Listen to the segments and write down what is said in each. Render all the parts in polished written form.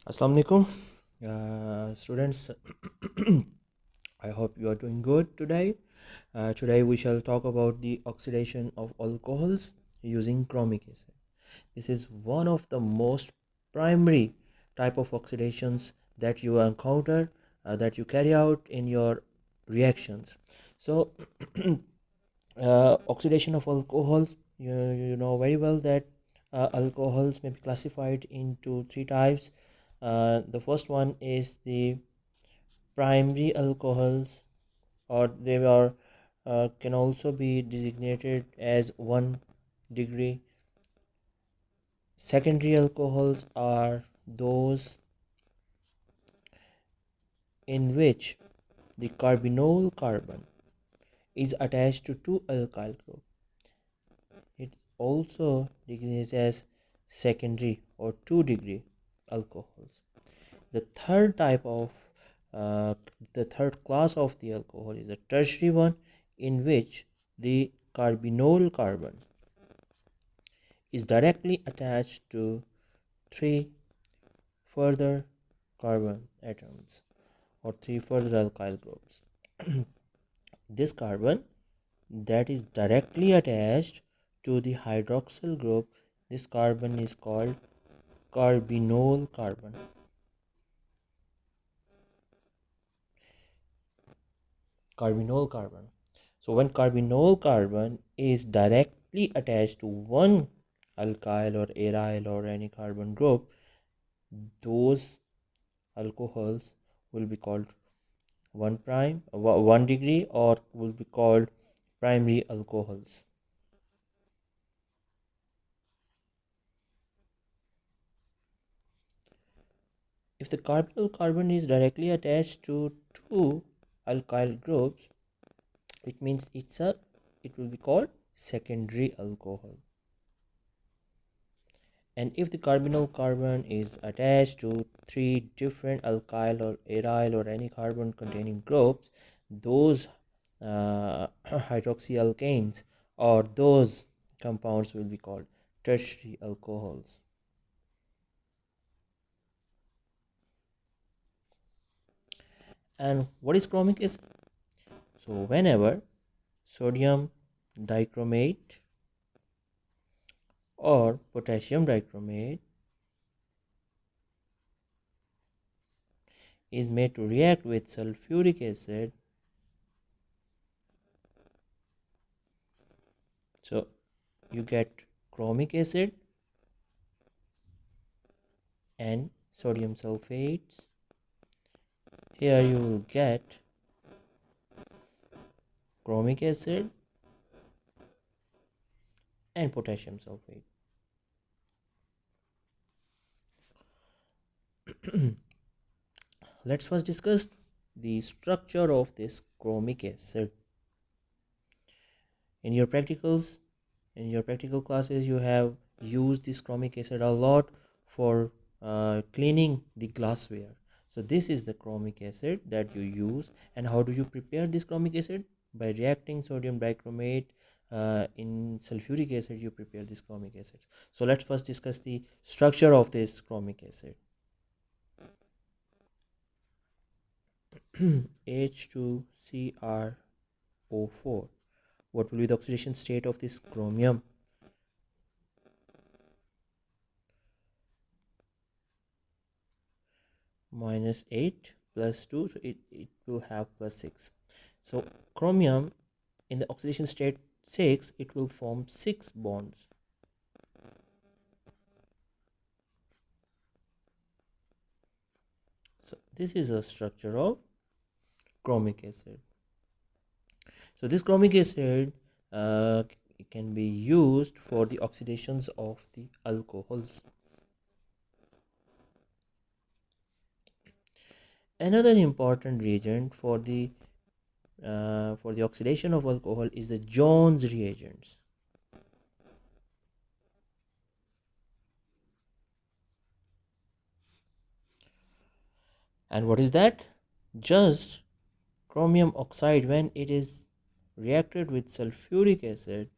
Assalamu alaikum, students. I hope you are doing good today. Today we shall talk about the oxidation of alcohols using chromic acid. This is one of the most primary type of oxidations that you encounter, that you carry out in your reactions. So, oxidation of alcohols, you know very well that alcohols may be classified into three types. The first one is the primary alcohols, or they are can also be designated as 1 degree. Secondary alcohols are those in which the carbonyl carbon is attached to two alkyl group. It also designated as secondary or 2 degree alcohols. The third type of the third class of the alcohol is a tertiary one, in which the carbonyl carbon is directly attached to three further carbon atoms or three further alkyl groups. This carbon that is directly attached to the hydroxyl group, this carbon is called carbonyl carbon. Carbonyl carbon. So when carbonyl carbon is directly attached to one alkyl or aryl or any carbon group, those alcohols will be called 1 degree, or will be called primary alcohols. If the carbonyl carbon is directly attached to two alkyl groups, it means it will be called secondary alcohol. And if the carbonyl carbon is attached to three different alkyl or aryl or any carbon containing groups, those hydroxyalkanes or those compounds will be called tertiary alcohols. And what is chromic acid? So whenever sodium dichromate or potassium dichromate is made to react with sulfuric acid, so you get chromic acid and sodium sulfates. Here you will get chromic acid and potassium sulfate. Let's first discuss the structure of this chromic acid. In your practicals, in your practical classes, you have used this chromic acid a lot for cleaning the glassware. So this is the chromic acid that you use. And how do you prepare this chromic acid? By reacting sodium dichromate in sulfuric acid, you prepare this chromic acid. So let's first discuss the structure of this chromic acid. H2CrO4. What will be the oxidation state of this chromium? -8 plus 2, so it will have +6. So chromium in the oxidation state 6, it will form 6 bonds. So this is a structure of chromic acid. So this chromic acid can be used for the oxidations of the alcohols. Another important reagent for the oxidation of alcohol is the Jones reagents. And what is that? Just chromium oxide, when it is reacted with sulfuric acid.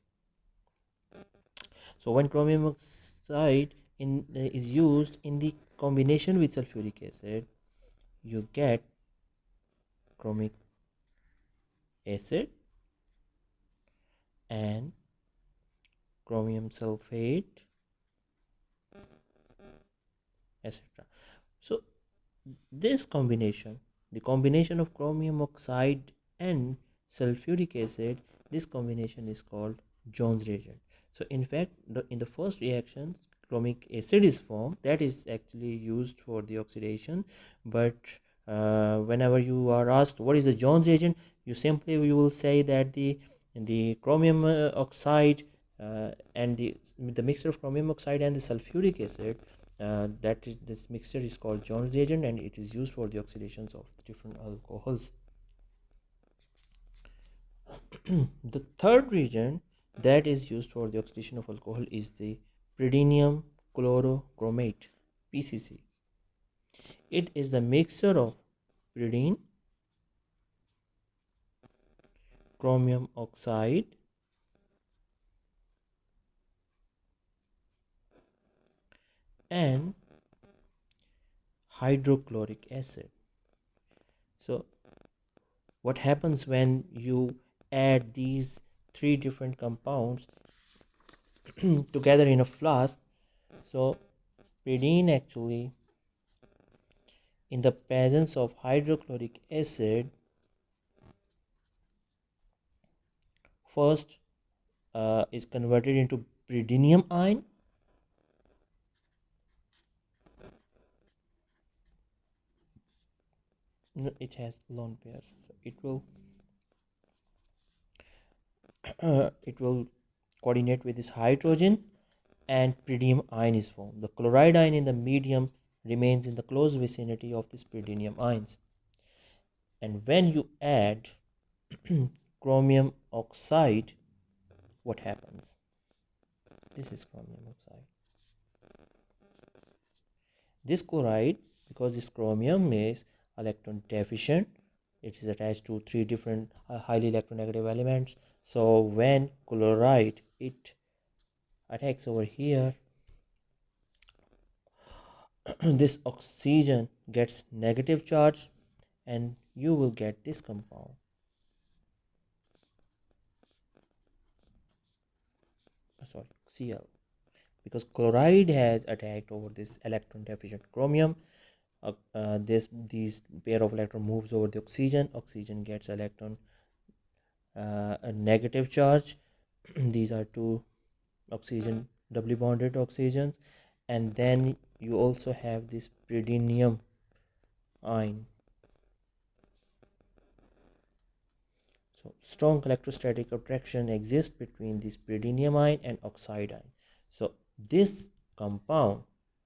So when chromium oxide is used in the combination with sulfuric acid, you get chromic acid and chromium sulfate, etc. So this combination, the combination of chromium oxide and sulfuric acid, this combination is called Jones reagent. So in fact, in the first reaction, chromic acid is formed, that is actually used for the oxidation. But whenever you are asked what is the Jones reagent, you will say that the chromium oxide and the mixture of chromium oxide and the sulfuric acid, this mixture is called Jones reagent, and it is used for the oxidations of the different alcohols. The third reagent that is used for the oxidation of alcohol is the pyridinium chlorochromate, PCC. It is the mixture of pyridine, chromium oxide, and hydrochloric acid. So what happens when you add these three different compounds together in a flask? So pyridine actually, in the presence of hydrochloric acid, first is converted into pyridinium ion, no, it has lone pairs, so it will coordinate with this hydrogen, and pyridinium ion is formed. The chloride ion in the medium remains in the close vicinity of these pyridinium ions, and when you add chromium oxide, what happens? This is chromium oxide. This chloride, because this chromium is electron deficient, it is attached to three different highly electronegative elements. So when chloride it attacks over here, this oxygen gets negative charge, and you will get this compound. Sorry, Cl. Because chloride has attacked over this electron deficient chromium, these pair of electron moves over the oxygen gets electron a negative charge. These are two oxygen doubly bonded oxygens, and then you also have this pyridinium ion. So strong electrostatic attraction exists between this pyridinium ion and oxide ion. So this compound,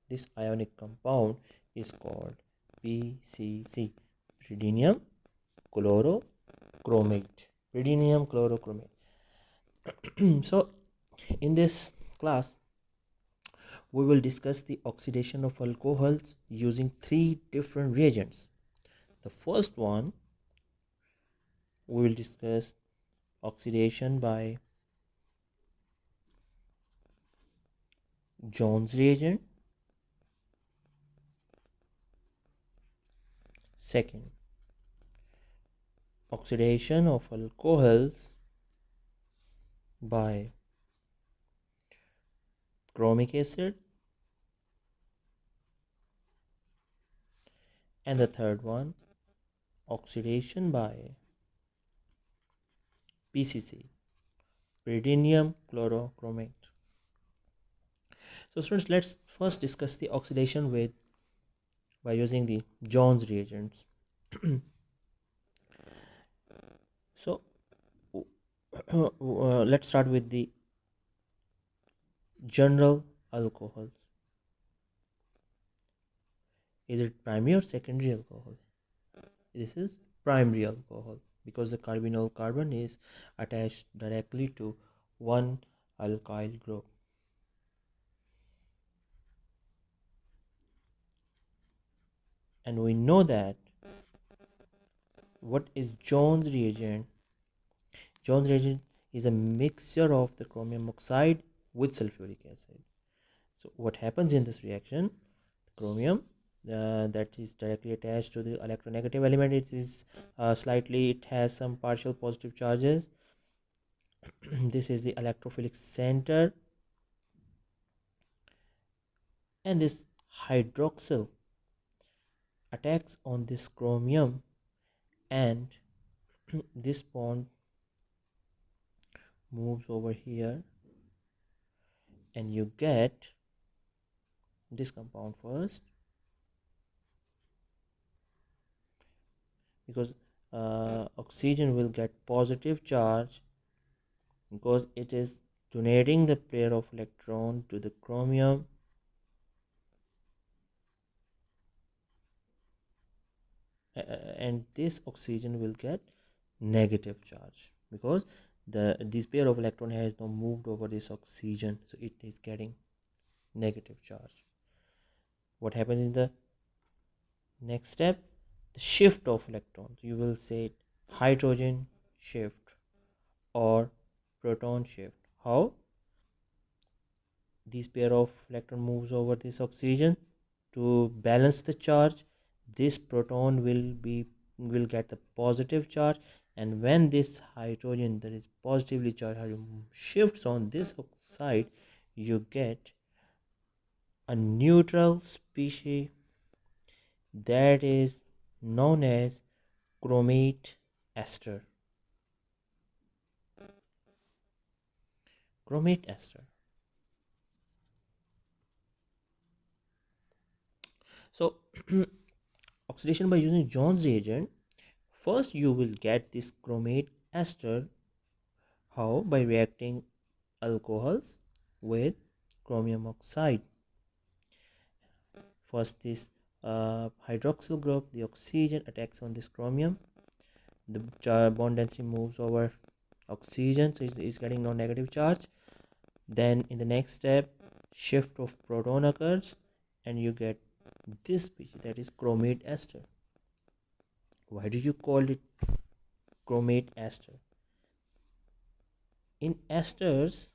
this ionic compound, is called PCC, pyridinium chlorochromate. Pyridinium chlorochromate. So in this class we will discuss the oxidation of alcohols using three different reagents. The first one, we will discuss oxidation by Jones reagent. Second, oxidation of alcohols by chromic acid. And the third one, oxidation by PCC, pyridinium chlorochromate. So students, let's first discuss the oxidation by using the Jones reagents. So let's start with the general alcohols. Is it primary or secondary alcohol? This is primary alcohol, because the carbonyl carbon is attached directly to one alkyl group. And we know that what is Jones reagent? Jones reagent is a mixture of the chromium oxide with sulfuric acid. So what happens in this reaction? Chromium that is directly attached to the electronegative element, it is slightly, it has some partial positive charges. This is the electrophilic center, and this hydroxyl attacks on this chromium, and this bond moves over here, and you get this compound first, because oxygen will get positive charge because it is donating the pair of electron to the chromium, and this oxygen will get negative charge because this pair of electron has now moved over this oxygen, so it is getting negative charge. What happens in the next step? The shift of electrons, you will say hydrogen shift or proton shift. How? This pair of electron moves over this oxygen to balance the charge. This proton will get the positive charge, and when this hydrogen that is positively charged shifts on this side, you get a neutral species that is known as chromate ester. Chromate ester. So oxidation by using Jones reagent, first you will get this chromate ester. How? By reacting alcohols with chromium oxide. First this hydroxyl group, the oxygen attacks on this chromium, the bond density moves over oxygen, so it's getting no negative charge. Then in the next step, shift of proton occurs, and you get this species, that is chromate ester. Why do you call it chromate ester? In esters,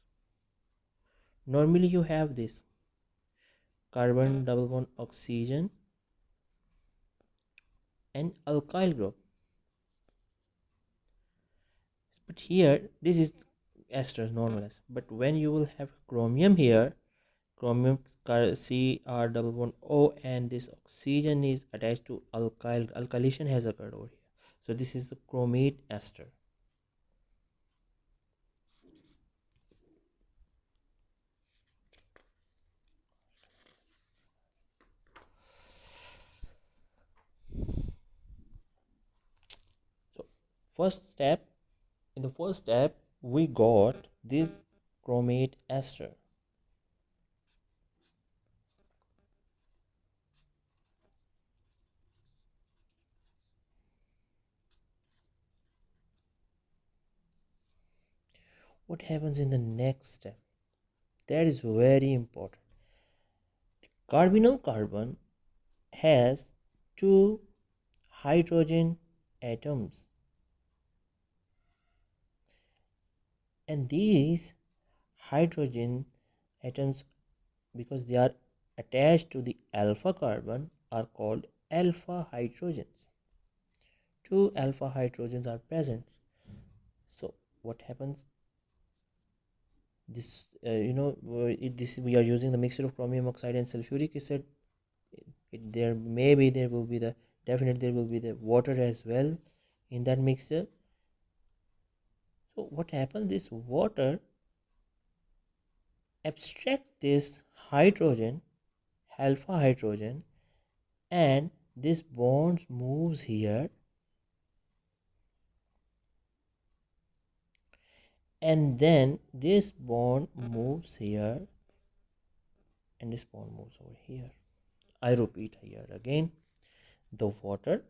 normally you have this carbon double bond oxygen and alkyl group, but here this is esters normal ester. But when you will have chromium here, chromium Cr double bond O, and this oxygen is attached to alkyl, alkylation has occurred over here, so this is the chromate ester. So first step, in the first step we got this chromate ester. What happens in the next step? That is very important. Carbonyl carbon has two hydrogen atoms, and these hydrogen atoms, because they are attached to the alpha carbon, are called alpha hydrogens. Two alpha hydrogens are present. So what happens? This this we are using the mixture of chromium oxide and sulfuric acid. There maybe there will be the definitely there will be the water as well in that mixture. So what happens? This water abstract this hydrogen, alpha hydrogen, and this bond moves here, and then this bond moves here, and this bond moves over here. I repeat here again, the water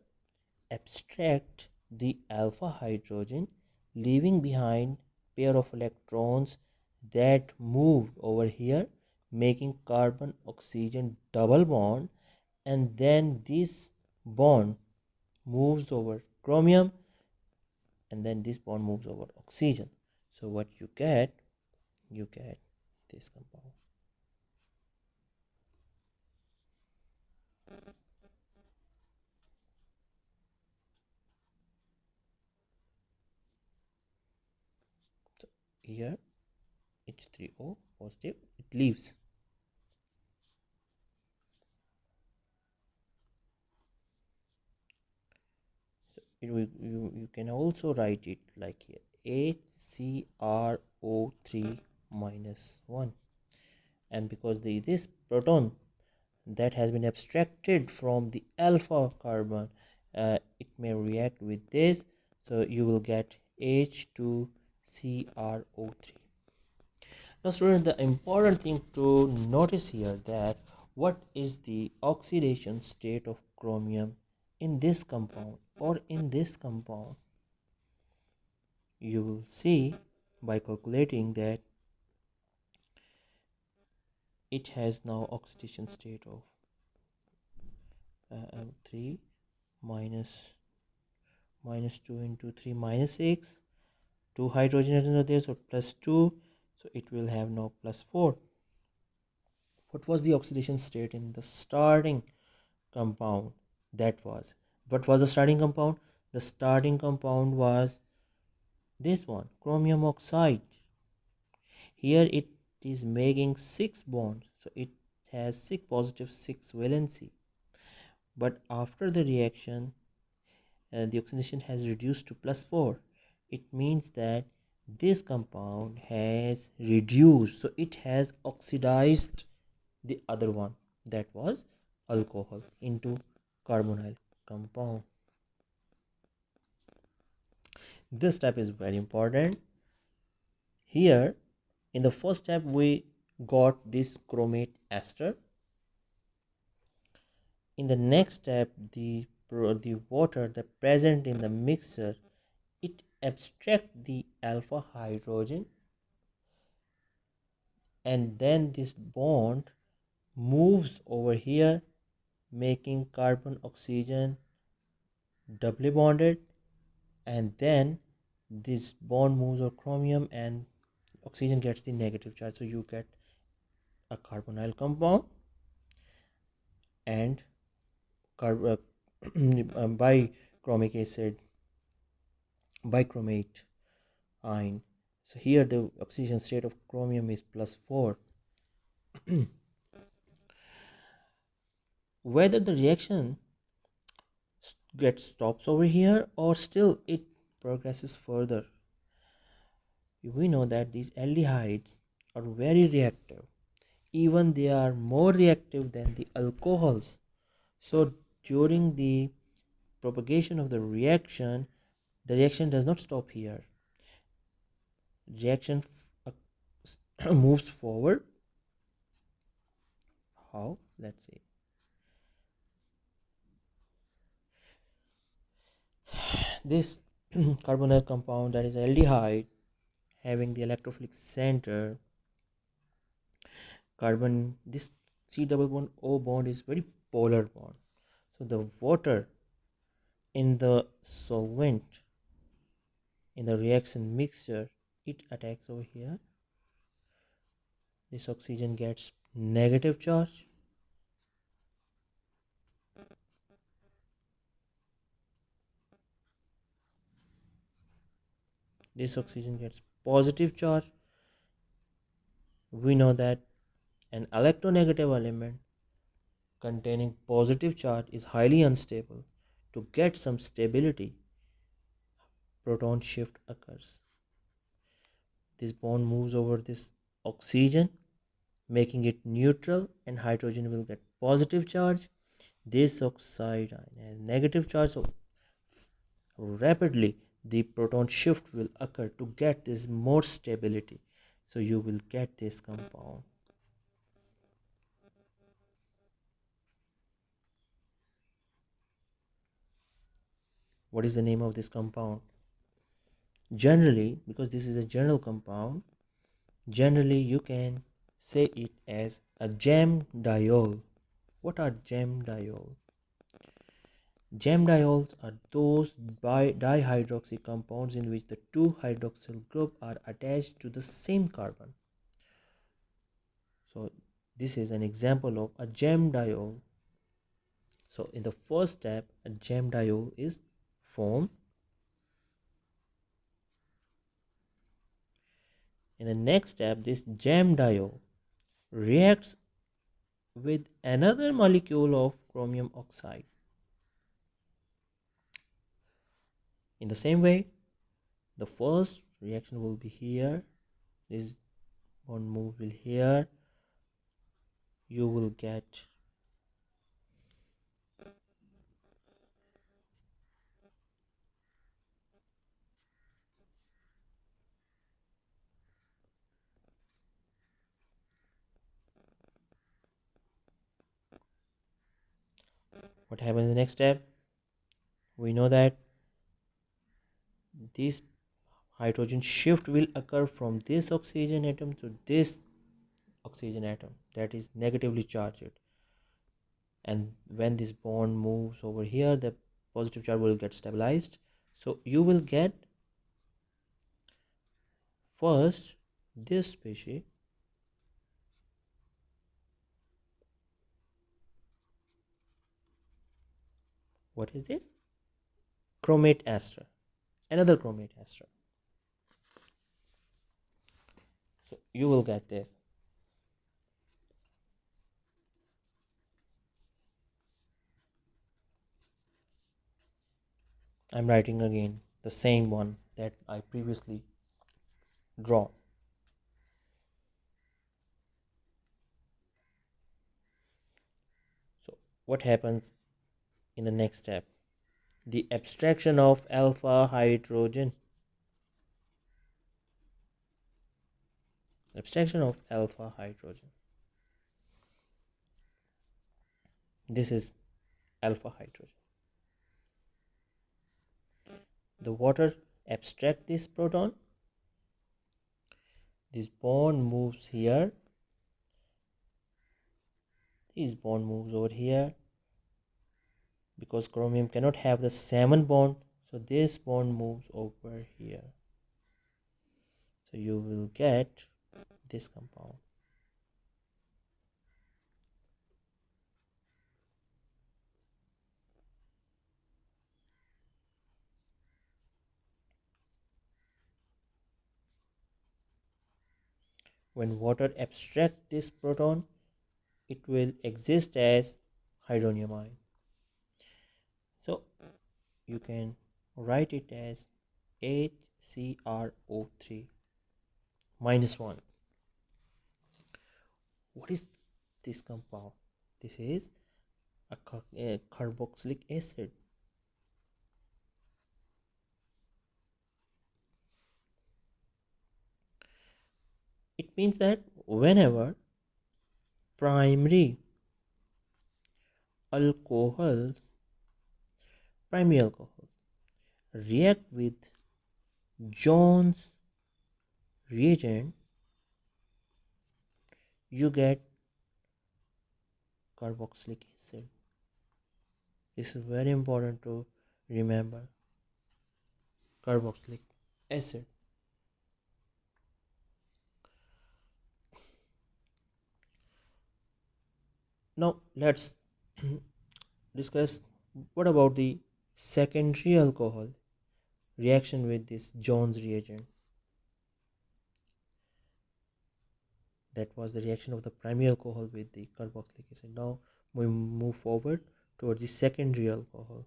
abstract the alpha hydrogen, leaving behind pair of electrons that moved over here, making carbon oxygen double bond, and then this bond moves over chromium, and then this bond moves over oxygen. So what you get this compound. here H3O positive, it leaves. So you can also write it like here HCrO3 minus 1, and because this proton that has been abstracted from the alpha carbon, it may react with this, so you will get H2CrO3. Now students, the important thing to notice here that what is the oxidation state of chromium in this compound or in this compound. You will see by calculating that it has now oxidation state of 3 minus 2 into 3 minus 6, 2 hydrogen atoms are there, so plus 2, so it will have now plus 4. What was the oxidation state in the starting compound? That was, what was the starting compound? The starting compound was this one, chromium oxide. Here it is making 6 bonds, so it has 6 positive 6 valency, but after the reaction the oxidation has reduced to plus 4. It means that this compound has reduced, so it has oxidized the other one, that was alcohol, into carbonyl compound. This step is very important. Here in the first step we got this chromate ester. In the next step, the water that present in the mixture, it abstract the alpha hydrogen, and then this bond moves over here, making carbon oxygen doubly bonded, and then this bond moves over chromium and oxygen gets the negative charge, so you get a carbonyl compound and bichromic acid, bichromate ion. So here the oxidation state of chromium is plus 4. Whether the reaction gets stops over here or still it progresses further, we know that these aldehydes are very reactive. Even they are more reactive than the alcohols. So during the propagation of the reaction does not stop here. Reaction moves forward. How? Let's see. This carbonyl compound, that is aldehyde, having the electrophilic center carbon, this C double bond O bond is very polar bond. So the water in the solvent, in the reaction mixture, it attacks over here. This oxygen gets negative charge. This oxygen gets positive charge. We know that an electronegative element containing positive charge is highly unstable. To get some stability, proton shift occurs. This bond moves over this oxygen, making it neutral, and hydrogen will get positive charge. This oxide has negative charge, so rapidly the proton shift will occur to get this more stability, so you will get this compound. What is the name of this compound? Generally, because this is a general compound, generally you can say it as a gemdiol. What are gemdiol? Gemdiols are those dihydroxy compounds in which the two hydroxyl groups are attached to the same carbon. So this is an example of a gemdiol. So in the first step, a gemdiol is formed. In the next step, this gem diode reacts with another molecule of chromium oxide. In the same way, the first reaction will be here. This bond move will here. You will get what happens in the next step. We know that this hydrogen shift will occur from this oxygen atom to this oxygen atom that is negatively charged, and when this bond moves over here, the positive charge will get stabilized. So you will get first this species. What is this? Chromate Ester, another Chromate Ester. So you will get this. I'm writing again the same one that I previously drawn. So what happens in the next step? The abstraction of alpha hydrogen. Abstraction of alpha hydrogen. This is alpha hydrogen. The water abstract this proton. This bond moves here. This bond moves over here. Because chromium cannot have the 7 bond, so this bond moves over here. So you will get this compound. When water abstracts this proton, it will exist as hydronium ion. So you can write it as HCrO3 minus 1. What is this compound? This is a carboxylic acid. It means that whenever primary alcohols react with Jones reagent, you get carboxylic acid. This is very important to remember. Carboxylic acid. Now let's discuss what about the secondary alcohol reaction with this Jones reagent. That was the reaction of the primary alcohol with the carboxylic acid. Now we move forward towards the secondary alcohol.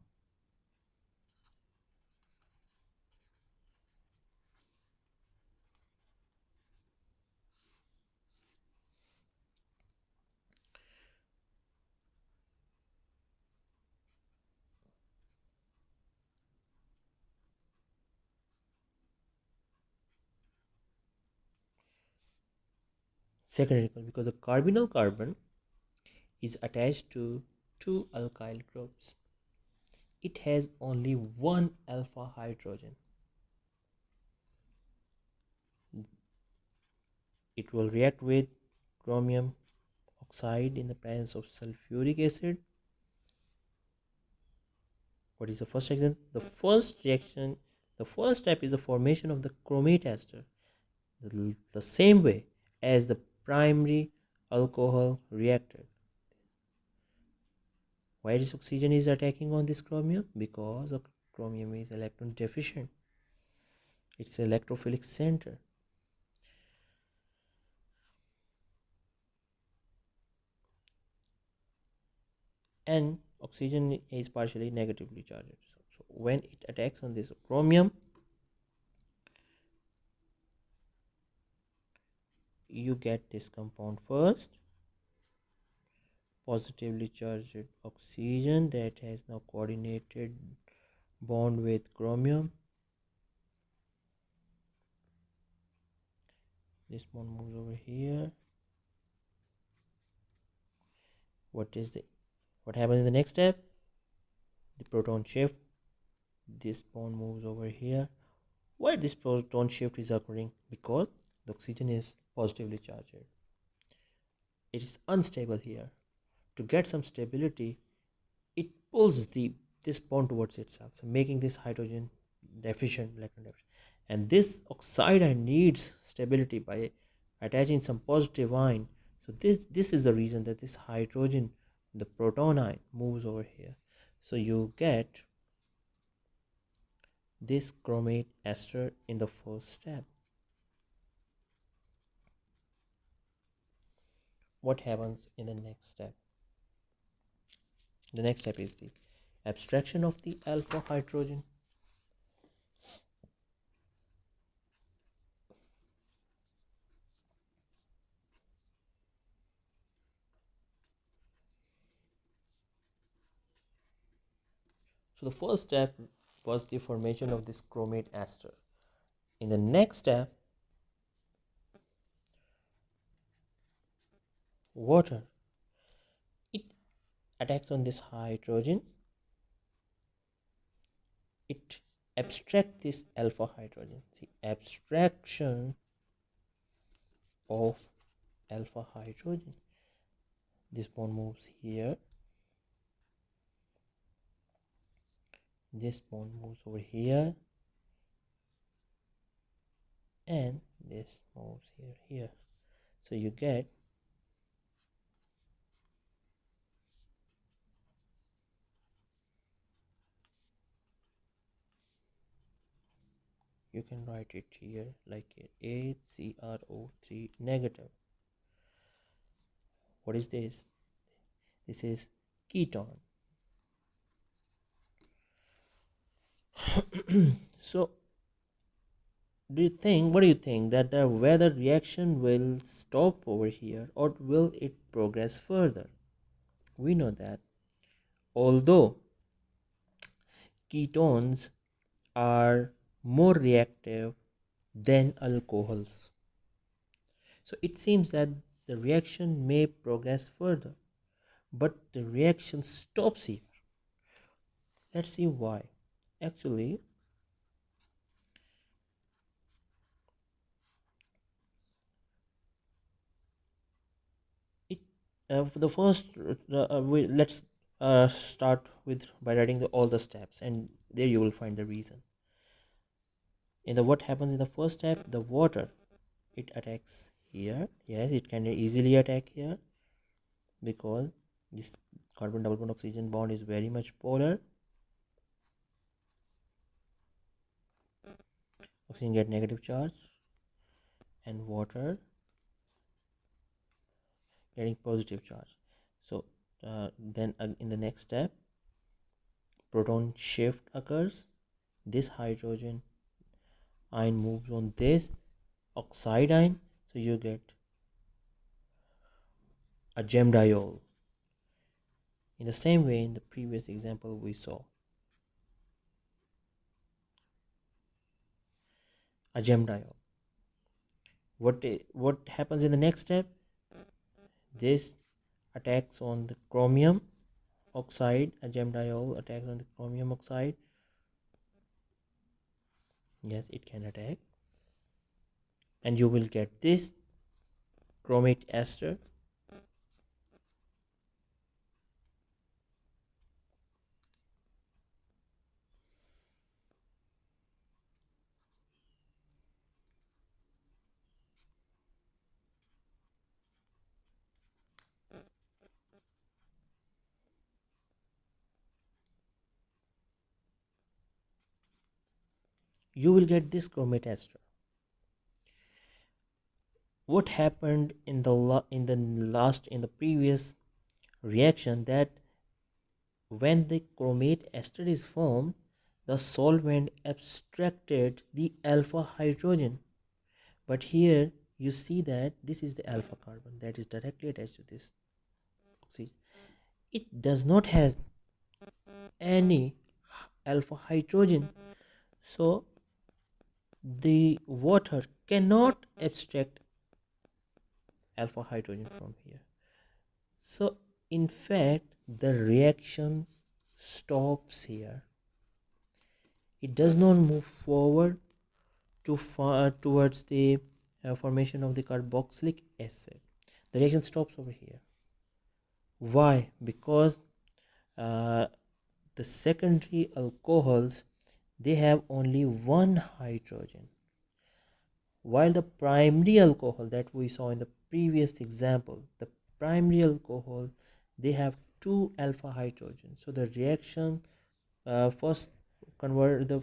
Secondary alcohol, because the carbonyl carbon is attached to two alkyl groups. It has only one alpha hydrogen. It will react with chromium oxide in the presence of sulfuric acid. What is the first reaction? The first step is the formation of the chromate ester, the same way as the primary alcohol reacted. Why this oxygen is attacking on this chromium? Because chromium is electron deficient. It's an electrophilic center. and oxygen is partially negatively charged. So when it attacks on this chromium, you get this compound first, positively charged oxygen that has now coordinated bond with chromium. This one moves over here. What happens in the next step? The proton shift. This bond moves over here. Why this proton shift is occurring? Because the oxygen is positively charged. It is unstable here. To get some stability, it pulls this bond towards itself, so making this hydrogen deficient, electron deficient. And this oxide ion needs stability by attaching some positive ion. So this is the reason that this hydrogen, the proton ion, moves over here. So you get this chromate ester in the first step. What happens in the next step? The next step is the abstraction of the alpha hydrogen. So the first step was the formation of this chromate ester. In the next step, water, it attacks on this hydrogen, it abstracts this alpha hydrogen. See, abstraction of alpha hydrogen. This bond moves here, this bond moves over here, and this moves here. So you get you can write it here like HCrO3 negative. What is this? This is ketone. So what do you think, that the whether reaction will stop over here or will it progress further? We know that although ketones are more reactive than alcohols, so it seems that the reaction may progress further, but the reaction stops here. Let's see why. Actually, it for the first let's start with by writing all the steps, and there you will find the reason. In the what happens in the first step, the water, it attacks here. Yes, it can easily attack here because this carbon double bond oxygen bond is very much polar. Oxygen get negative charge and water getting positive charge. So then in the next step, proton shift occurs. This hydrogen ion moves on this oxide ion, so you get a gem diol. In the same way, in the previous example we saw a gem diol. What happens in the next step? This attacks on the chromium oxide. A gem diol attacks on the chromium oxide. Yes, it can attack, and you will get this chromate ester. You will get this chromate ester. What happened in the previous reaction, that when the chromate ester is formed, the solvent abstracted the alpha hydrogen. But here you see that this is the alpha carbon that is directly attached to this oxygen. It does not have any alpha hydrogen, so the water cannot abstract alpha hydrogen from here. So in fact the reaction stops here. It does not move forward to far towards the formation of the carboxylic acid. The reaction stops over here. Why? Because uh, the secondary alcohols, they have only one hydrogen, while the primary alcohol that we saw in the previous example, the primary alcohol, they have two alpha hydrogens. So the reaction the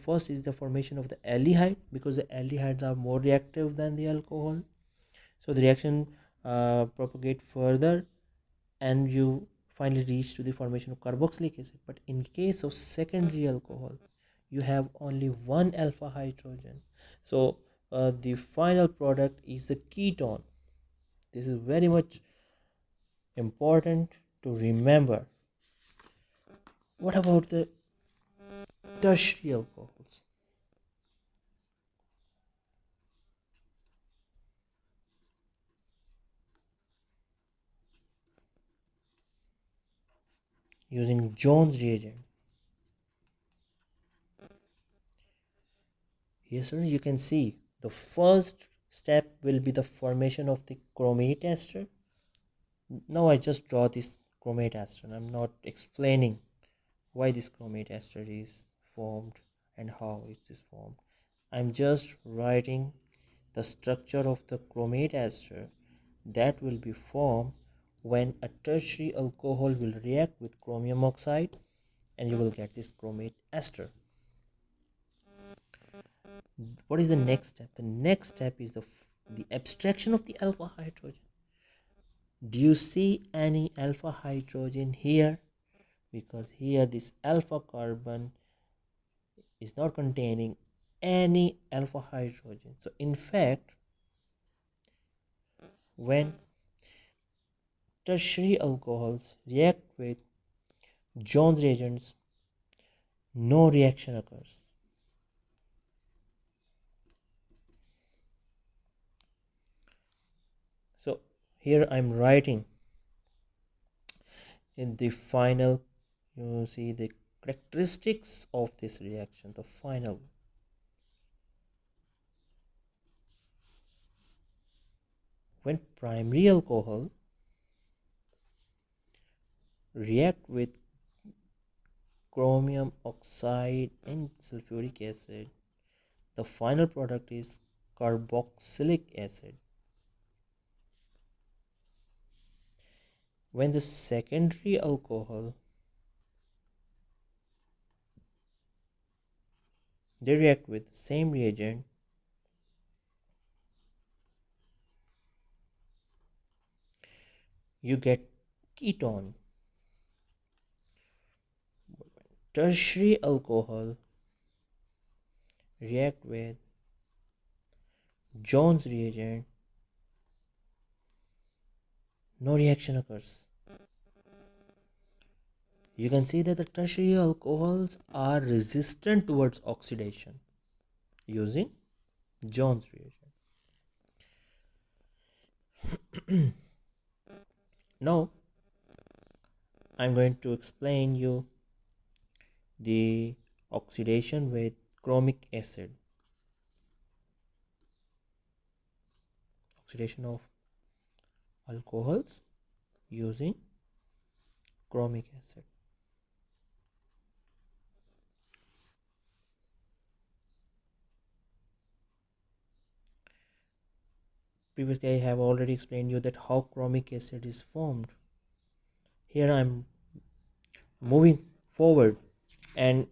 first is the formation of the aldehyde, because the aldehydes are more reactive than the alcohol. So the reaction propagate further and you finally reach to the formation of carboxylic acid. But in case of secondary alcohol, you have only one alpha hydrogen. So the final product is the ketone. This is very much important to remember. What about the tertiary alcohols? Using Jones reagent, here sir, you can see the first step will be the formation of the chromate ester. Now I just draw this chromate ester. I'm not explaining why this chromate ester is formed and how it is formed. I'm just writing the structure of the chromate ester that will be formed when a tertiary alcohol will react with chromium oxide, and you will get this chromate ester. What is the next step? The next step is the abstraction of the alpha hydrogen. Do you see any alpha hydrogen here? Because here this alpha carbon is not containing any alpha hydrogen. So in fact, when tertiary alcohols react with Jones reagents, no reaction occurs. So here I'm writing in the final, you see the characteristics of this reaction, the final. When primary alcohol react with chromium oxide and sulfuric acid, the final product is carboxylic acid. When the secondary alcohol, they react with the same reagent, you get ketone. Tertiary alcohol react with Jones reagent, no reaction occurs. You can see that the tertiary alcohols are resistant towards oxidation using Jones reagent. Now I'm going to explain you the oxidation with chromic acid. Oxidation of alcohols using chromic acid. Previously I have already explained you that how chromic acid is formed. Here I'm moving forward and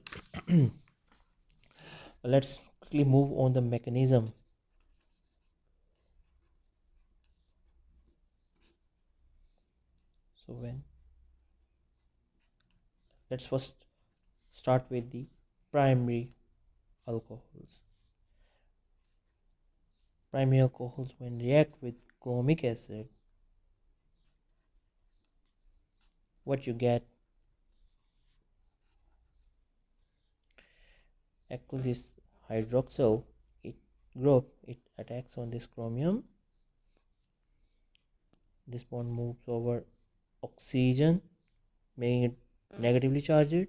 let's quickly move on the mechanism. So when Let's first start with the primary alcohols. Primary alcohols, when react with chromic acid, what you get, actually this hydroxyl it group, it attacks on this chromium. This bond moves over oxygen, making it negatively charged.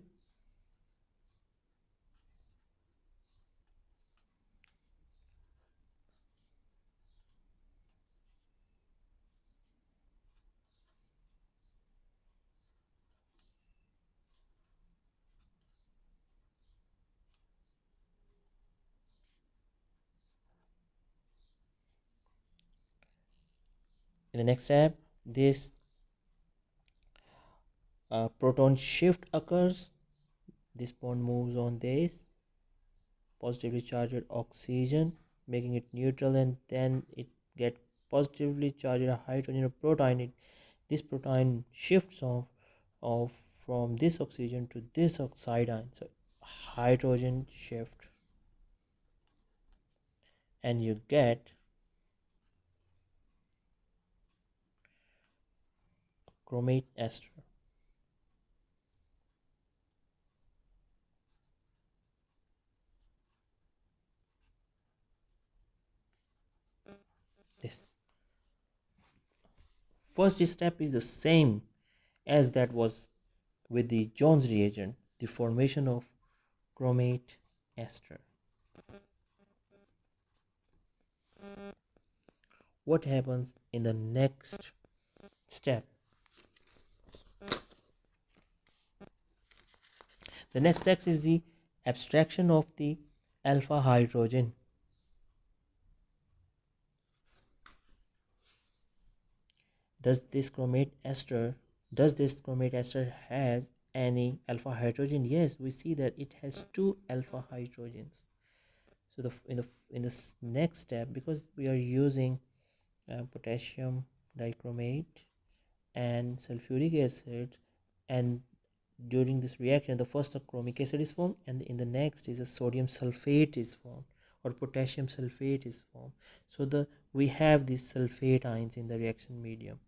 In the next step, this proton shift occurs. This bond moves on this positively charged oxygen, making it neutral, and then it get positively charged hydrogen or proton. This proton shifts off from this oxygen to this oxide, so hydrogen shift, and you get chromate ester. This first step is the same as that was with the Jones reagent, the formation of chromate ester. What happens in the next step? The next step is the abstraction of the alpha hydrogen. Does this chromate ester has any alpha hydrogen? Yes, we see that it has two alpha hydrogens. So in this next step, because we are using potassium dichromate and sulfuric acid, and during this reaction the first chromic acid is formed, and in the next is a sodium sulfate is formed, or potassium sulfate is formed. So we have these sulfate ions in the reaction medium.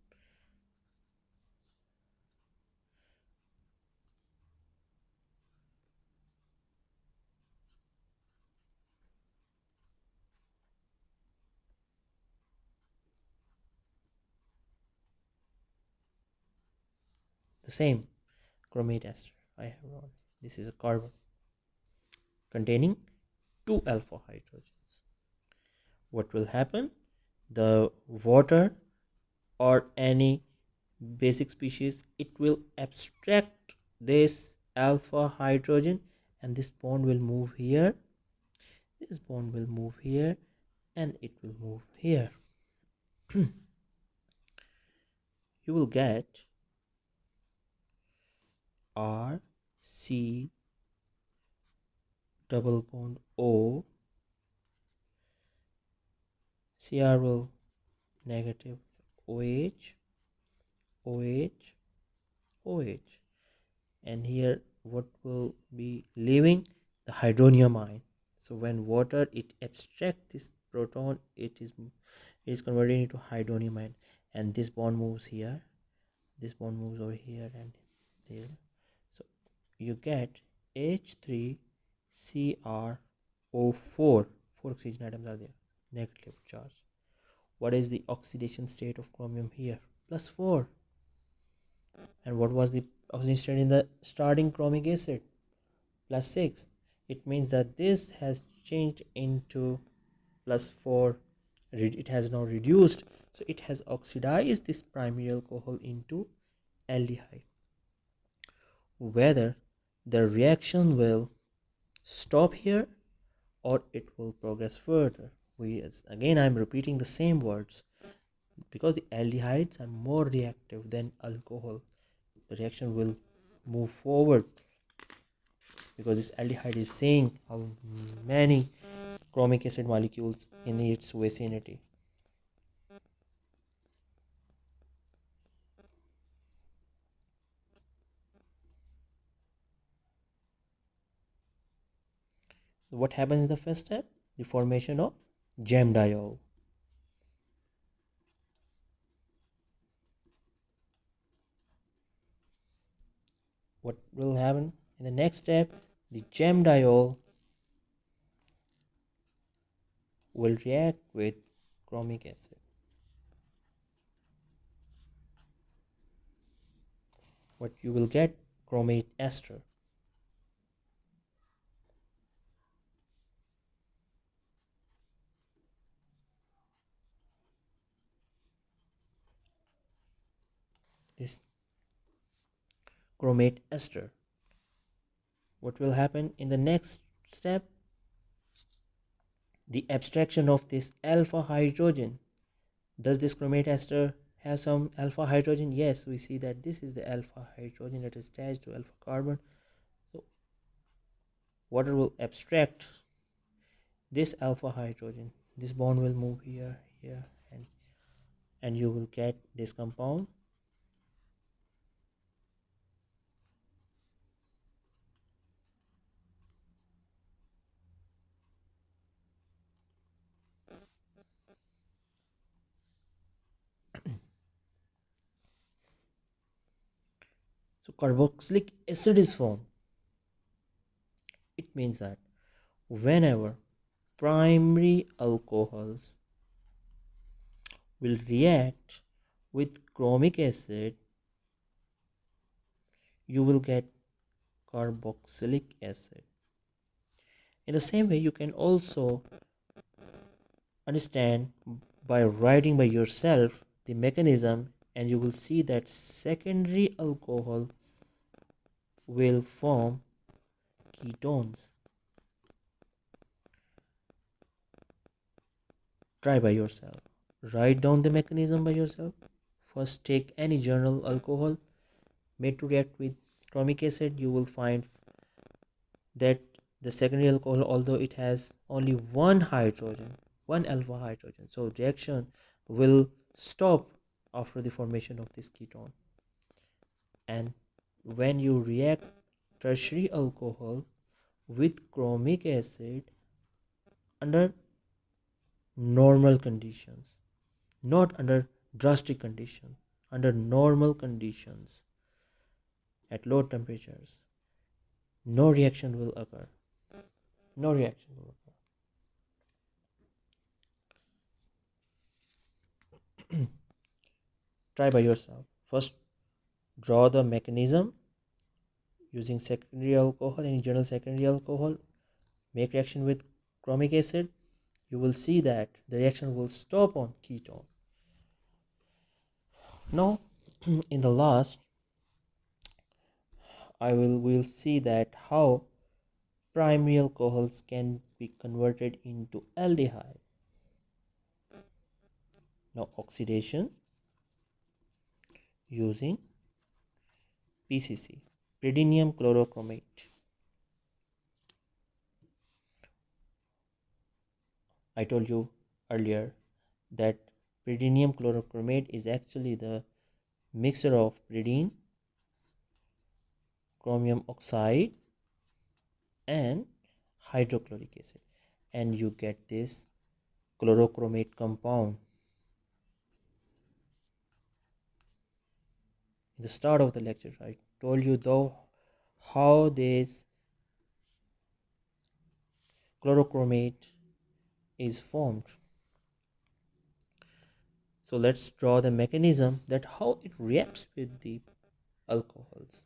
The same chromate ester I have wrote. This is a carbon containing two alpha hydrogens. What will happen? The water or any basic species, it will abstract this alpha hydrogen, and this bond will move here, this bond will move here, and it will move here. You will get R C double bond O, Cr will negative, OH, OH, OH, and here what will be leaving? The hydronium ion. So when water it abstracts this proton, it is converted into hydronium ion, and this bond moves here, this bond moves over here and here. So you get H3Cr O4, four oxygen atoms are there, negative charge. What is the oxidation state of chromium here? +4. And what was the oxidation state in the starting chromic acid? +6. It means that this has changed into +4. It has now reduced, so it has oxidized this primary alcohol into aldehyde. Whether the reaction will stop here or it will progress further, again I'm repeating the same words, because the aldehydes are more reactive than alcohol, the reaction will move forward, because this aldehyde is seeing how many chromic acid molecules in its vicinity. What happens in the first step? The formation of gem diol. What will happen in the next step? The gem diol will react with chromic acid. What you will get? Chromate ester. This chromate ester. What will happen in the next step? The abstraction of this alpha hydrogen. Does this chromate ester have some alpha hydrogen? Yes, we see that this is the alpha hydrogen that is attached to alpha carbon. So water will abstract this alpha hydrogen. This bond will move here, here, and you will get this compound. So carboxylic acid is formed. It means that whenever primary alcohols will react with chromic acid, you will get carboxylic acid. In the same way, you can also understand by writing by yourself the mechanism, and you will see that secondary alcohol will form ketones. Try by yourself. Write down the mechanism by yourself. First, take any journal alcohol made to react with chromic acid. You will find that the secondary alcohol, although it has only one hydrogen, one alpha hydrogen, so reaction will stop after the formation of this ketone. And when you react tertiary alcohol with chromic acid under normal conditions, not under drastic conditions, under normal conditions at low temperatures, no reaction will occur. No reaction will occur. Try by yourself. First, draw the mechanism using secondary alcohol, any general secondary alcohol, make reaction with chromic acid. You will see that the reaction will stop on ketone. Now, in the last, we'll see that how primary alcohols can be converted into aldehyde. Now, oxidation using PCC, pyridinium chlorochromate. I told you earlier that pyridinium chlorochromate is actually the mixture of pyridine, chromium oxide, and hydrochloric acid, and you get this chlorochromate compound. In the start of the lecture, I told you though how this chlorochromate is formed. So let's draw the mechanism that how it reacts with the alcohols,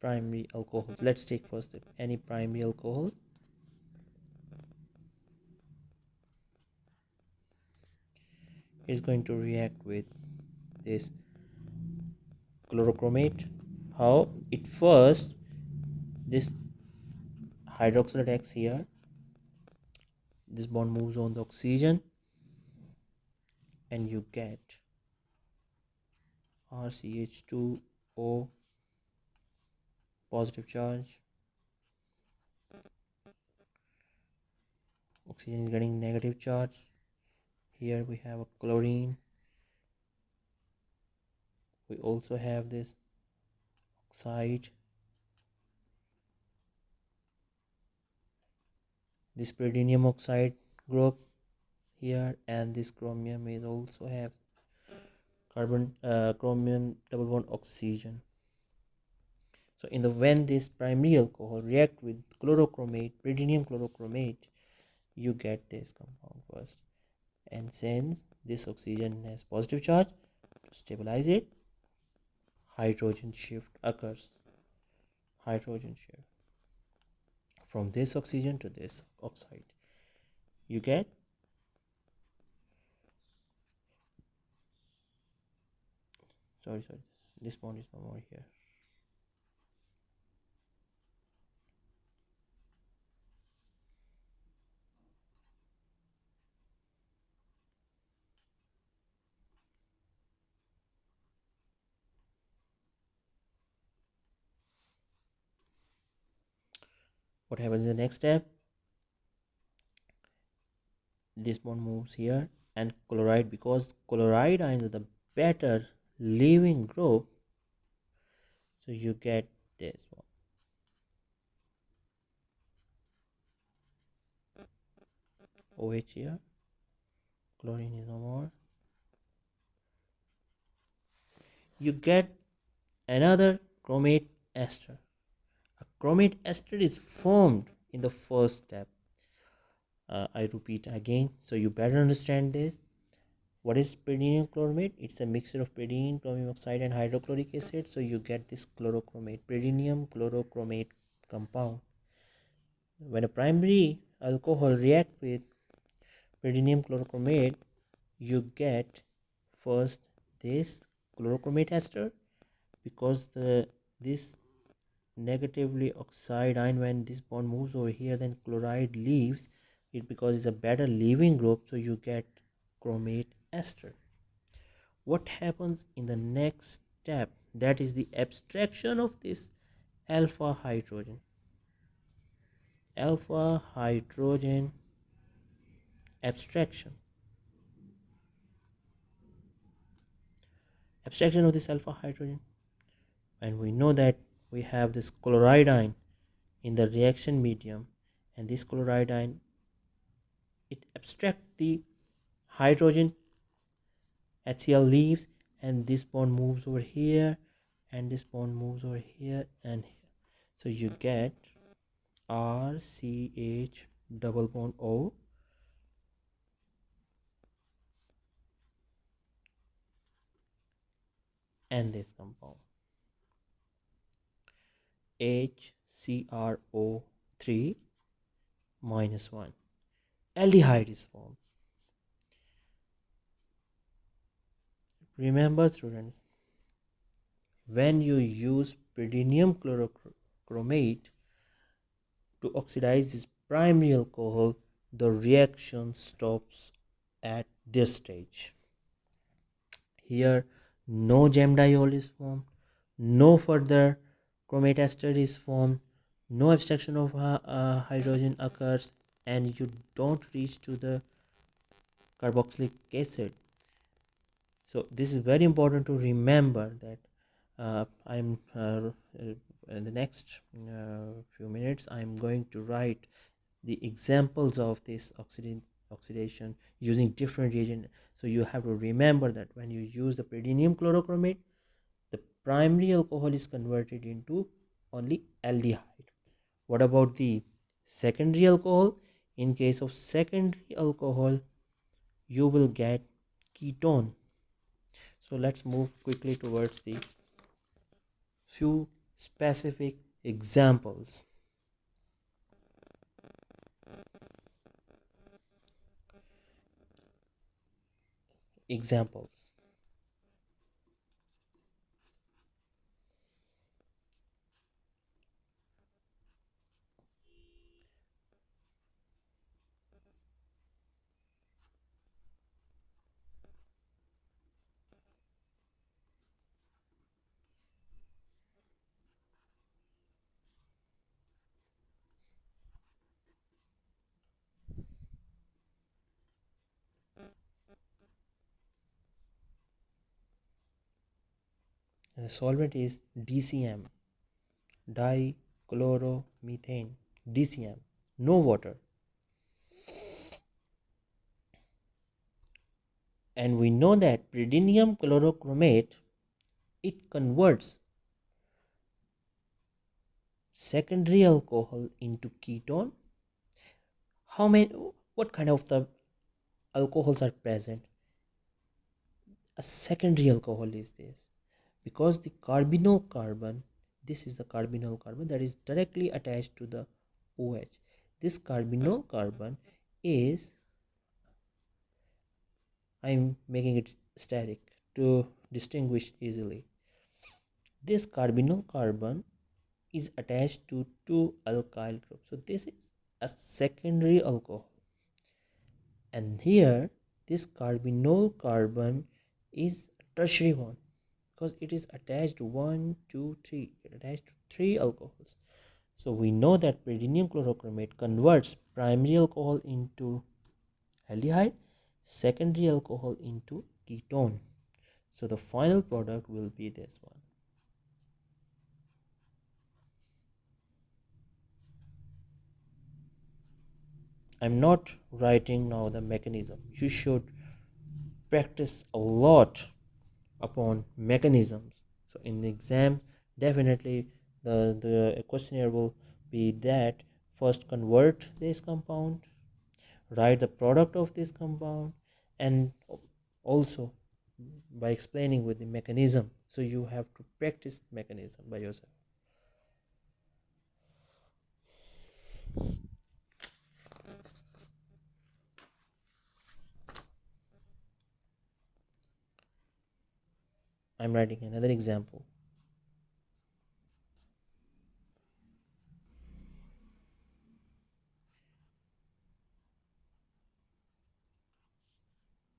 primary alcohols. Let's take first any primary alcohol. Is going to react with this chlorochromate. How it first, this hydroxyl attacks here, this bond moves on the oxygen, and you get RCH2O positive charge. Oxygen is getting negative charge. Here we have a chlorine. We also have this oxide. this pyridinium oxide group here, and this chromium is also have chromium double bond oxygen. So in the when this primary alcohol react with chlorochromate, pyridinium chlorochromate, you get this compound first. And since this oxygen has positive charge, to stabilize it, hydrogen shift occurs. Hydrogen shift from this oxygen to this oxide. You get sorry, this bond is no more here. What happens in the next step? This bond moves here, and chloride, because chloride ions are the better leaving group, so you get this one. OH here, chlorine is no more. You get another chromate ester. A chromate ester is formed in the first step. I repeat again, so you better understand this. What is pyridinium chromate? It's a mixture of pyridine, chromium oxide, and hydrochloric acid. So you get this chlorochromate, pyridinium chlorochromate compound. When a primary alcohol react with pyridinium chlorochromate, you get first this chlorochromate ester, because this negatively oxide ion, when this bond moves over here, then chloride leaves it because it's a better leaving group, so you get chromate ester. What happens in the next step? That is the abstraction of this alpha hydrogen. Alpha hydrogen abstraction. Abstraction of this alpha hydrogen. And we know that we have this chloride ion in the reaction medium, and this chloride ion, it abstracts the hydrogen. HCl leaves, and this bond moves over here, and this bond moves over here and here. So you get RCH double bond O, and this compound HCrO3 minus 1. Aldehyde is formed. Remember, students, when you use pyridinium chlorochromate to oxidize this primary alcohol, the reaction stops at this stage. Here, no gem diol is formed, no further chromate ester is formed, no abstraction of hydrogen occurs, and you don't reach to the carboxylic acid. So this is very important to remember that I'm in the next few minutes I'm going to write the examples of this oxidation using different reagent. So you have to remember that when you use the pyridinium chlorochromate, the primary alcohol is converted into only aldehyde. What about the secondary alcohol? In case of secondary alcohol, you will get ketone. So let's move quickly towards the few specific examples. Examples. And the solvent is DCM, dichloromethane, DCM, no water. And we know that pyridinium chlorochromate, it converts secondary alcohol into ketone. How many, what kind of the alcohols are present? A secondary alcohol is this, because the carbonyl carbon, this is the carbonyl carbon that is directly attached to the OH. This carbonyl carbon is, I'm making it static to distinguish easily. This carbonyl carbon is attached to two alkyl groups. So this is a secondary alcohol. And here this carbonyl carbon is a tertiary one because it is attached to 1, 2, 3. It attached to 3 alcohols. So we know that pyridinium chlorochromate converts primary alcohol into aldehyde, secondary alcohol into ketone. So the final product will be this one. I'm not writing now the mechanism. You should practice a lot upon mechanisms. So in the exam, definitely the questionnaire will be that first convert this compound, write the product of this compound, and also by explaining with the mechanism. So you have to practice mechanism by yourself. I'm writing another example.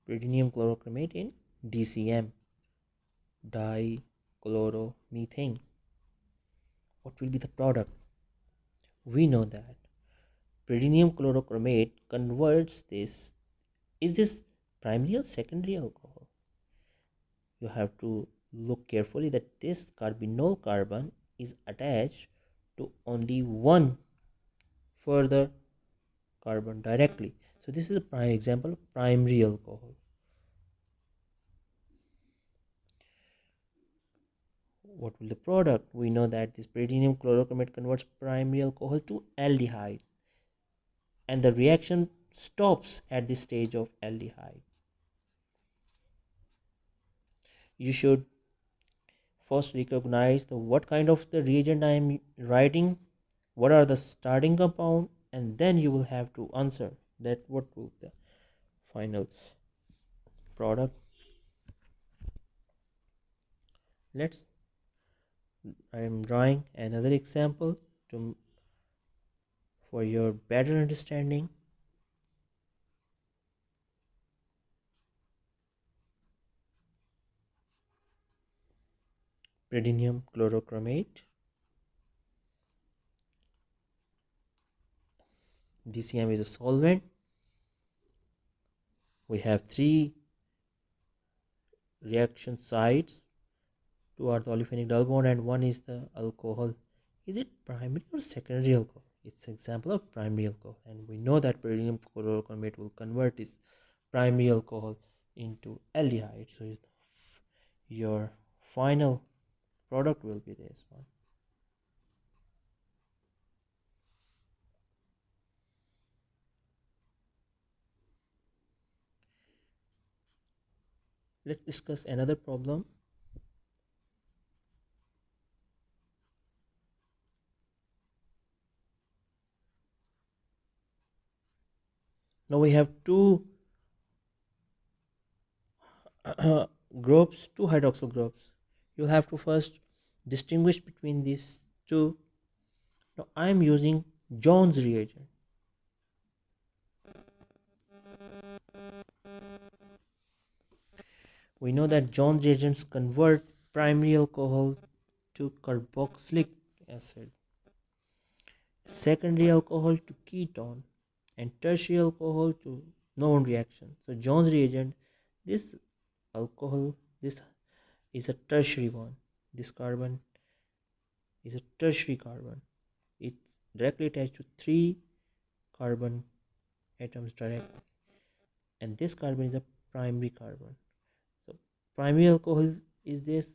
Pyridinium chlorochromate in DCM, dichloromethane. What will be the product? We know that pyridinium chlorochromate converts this. Is this primary or secondary alcohol? You have to look carefully that this carbonyl carbon is attached to only one further carbon directly. So this is a prime example of primary alcohol. What will the product? We know that this pyridinium chlorochromate converts primary alcohol to aldehyde, and the reaction stops at the stage of aldehyde. You should first recognize the what kind of the reagent I am writing, what are the starting compound, and then you will have to answer that what will the final product. Let's, I am drawing another example to for your better understanding. Pyridinium chlorochromate, DCM is a solvent. We have three reaction sites. Two are the olefinic double bond and one is the alcohol. Is it primary or secondary alcohol? It's an example of primary alcohol, and we know that pyridinium chlorochromate will convert this primary alcohol into aldehyde. So your final product will be this one. Let's discuss another problem. Now we have two groups, two hydroxyl groups. You'll have to first distinguish between these two. Now I am using Jones reagent. We know that Jones reagents convert primary alcohol to carboxylic acid, secondary alcohol to ketone, and tertiary alcohol to known reaction. So Jones reagent, this alcohol, this is a tertiary one. This carbon is a tertiary carbon. It's directly attached to 3 carbon atoms directly. And this carbon is a primary carbon. So primary alcohol is this,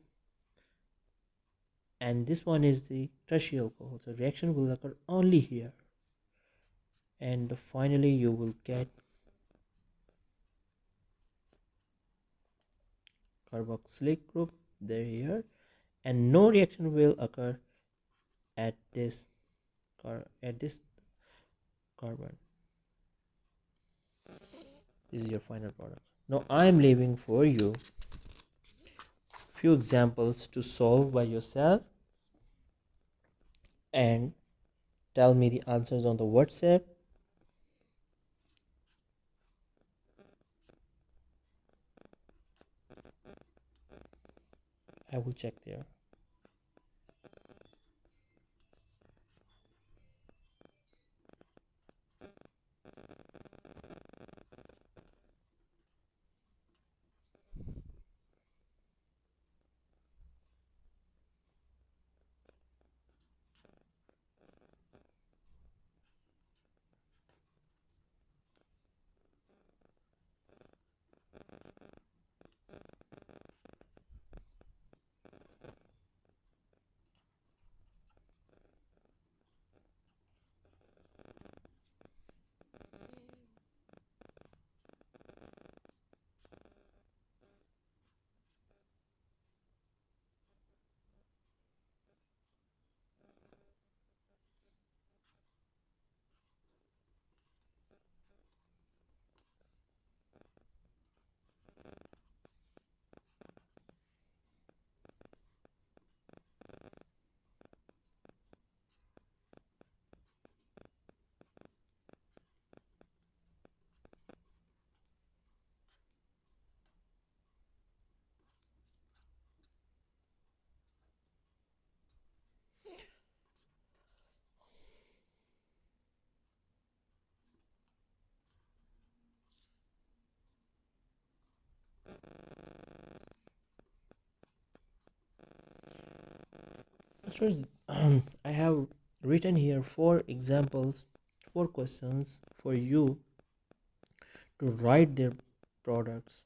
and this one is the tertiary alcohol. So reaction will occur only here, and finally you will get carboxylic group there here, and no reaction will occur at this at this carbon. This is your final product. Now I am leaving for you few examples to solve by yourself and tell me the answers on the WhatsApp. I will check there. So I have written here four examples, four questions for you to write their products.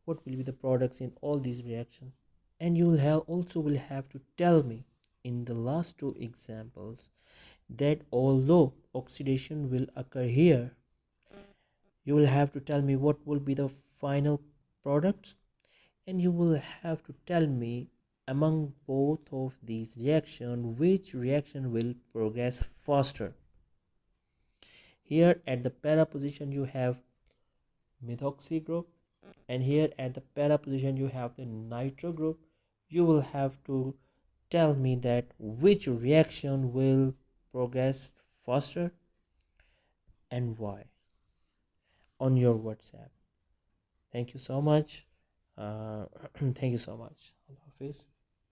What will be the products in all these reactions? And you will have to tell me in the last two examples that although oxidation will occur here, you will have to tell me what will be the final products, and you will have to tell me among both of these reactions which reaction will progress faster. Here at the para position you have methoxy group, and here at the para position you have the nitro group. You will have to tell me that which reaction will progress faster and why on your WhatsApp. Thank you so much. Thank you so much. Allah Hafiz.